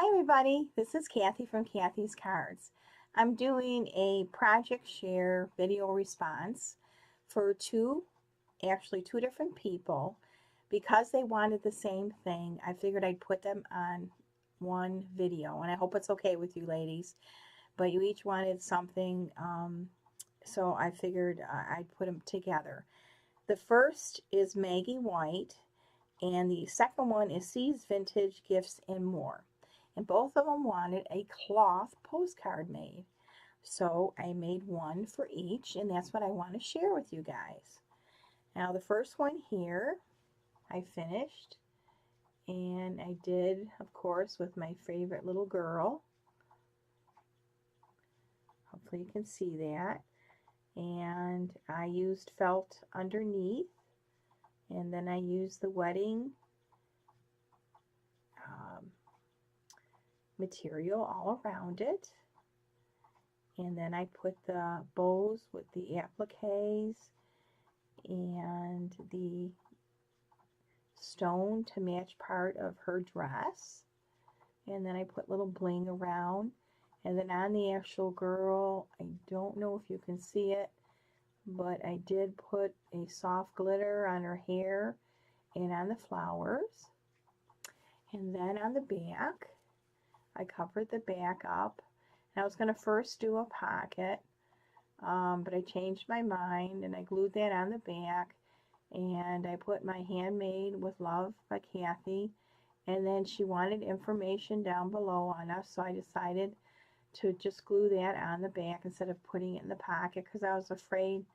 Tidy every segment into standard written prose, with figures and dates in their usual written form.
Hi everybody, this is Kathy from Kathy's Cards. I'm doing a project share video response for actually two different people. Because they wanted the same thing, I figured I'd put them on one video, and I hope it's okay with you ladies, but you each wanted something, so I figured I'd put them together. The first is Maggie White, and the second one is C's Vintage Gifts and More. And both of them wanted a cloth postcard made. So I made one for each, and that's what I want to share with you guys. Now the first one here, I finished, and I did, of course, with my favorite little girl. Hopefully you can see that. And I used felt underneath, and then I used the wedding material all around it, and then I put the bows with the appliques and the stone to match part of her dress, and then I put little bling around, and then on the actual girl, I don't know if you can see it, but I did put a soft glitter on her hair and on the flowers. And then on the back, I covered the back up. And I was going to first do a pocket, but I changed my mind and I glued that on the back. And I put my Handmade with Love by Kathy. And then she wanted information down below on us, so I decided to just glue that on the back instead of putting it in the pocket, because I was afraid,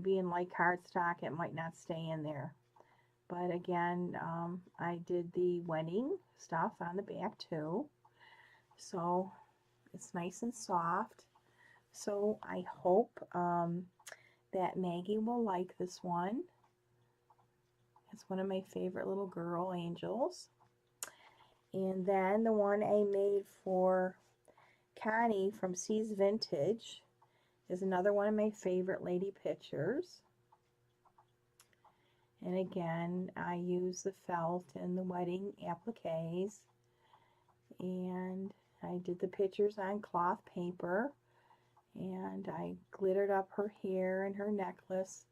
being like cardstock, it might not stay in there. But again, I did the wedding stuff on the back too. So it's nice and soft. So I hope that Maggie will like this one. It's one of my favorite little girl angels. And then the one I made for Connie from C's Vintage is another one of my favorite lady pictures. And again, I use the felt and the wedding appliques, and I did the pictures on cloth paper, and I glittered up her hair and her necklace.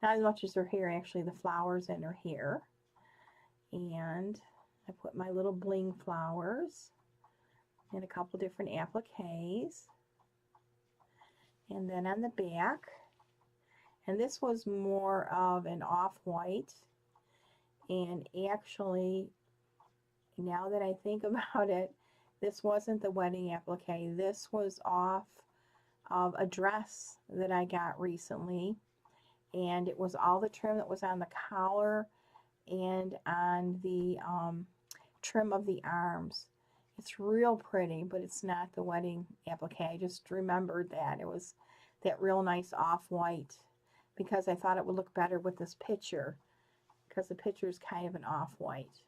Not as much as her hair, actually, the flowers in her hair. And I put my little bling flowers and a couple different appliques. And then on the back, and this was more of an off-white, and actually, now that I think about it, this wasn't the wedding applique. This was off of a dress that I got recently, and it was all the trim that was on the collar and on the trim of the arms. It's real pretty, but it's not the wedding applique. I just remembered that. It was that real nice off-white, because I thought it would look better with this picture, because the picture is kind of an off-white.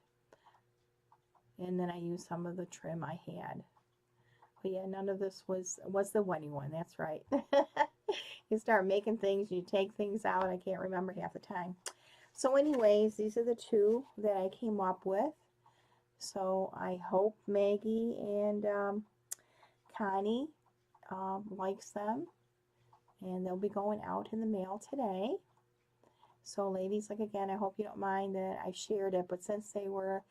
And then I used some of the trim I had. But yeah, none of this was the wedding one. That's right. You start making things, you take things out. I can't remember half the time. So anyways, these are the two that I came up with. So I hope Maggie and Connie likes them. And they'll be going out in the mail today. So ladies, like again, I hope you don't mind that I shared it, but since they were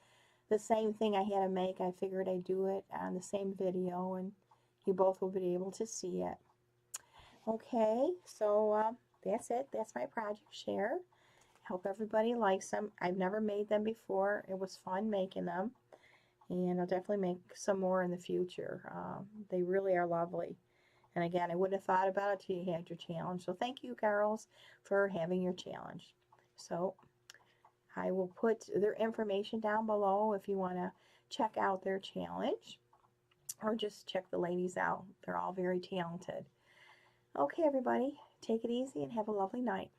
the same thing I had to make, I figured I'd do it on the same video, and you both will be able to see it. Okay, so that's it. That's my project share. I hope everybody likes them. I've never made them before. It was fun making them, and I'll definitely make some more in the future. They really are lovely. And again, I wouldn't have thought about it till you had your challenge. So thank you, girls, for having your challenge. So I will put their information down below if you want to check out their challenge, or just check the ladies out. They're all very talented. Okay, everybody, take it easy and have a lovely night.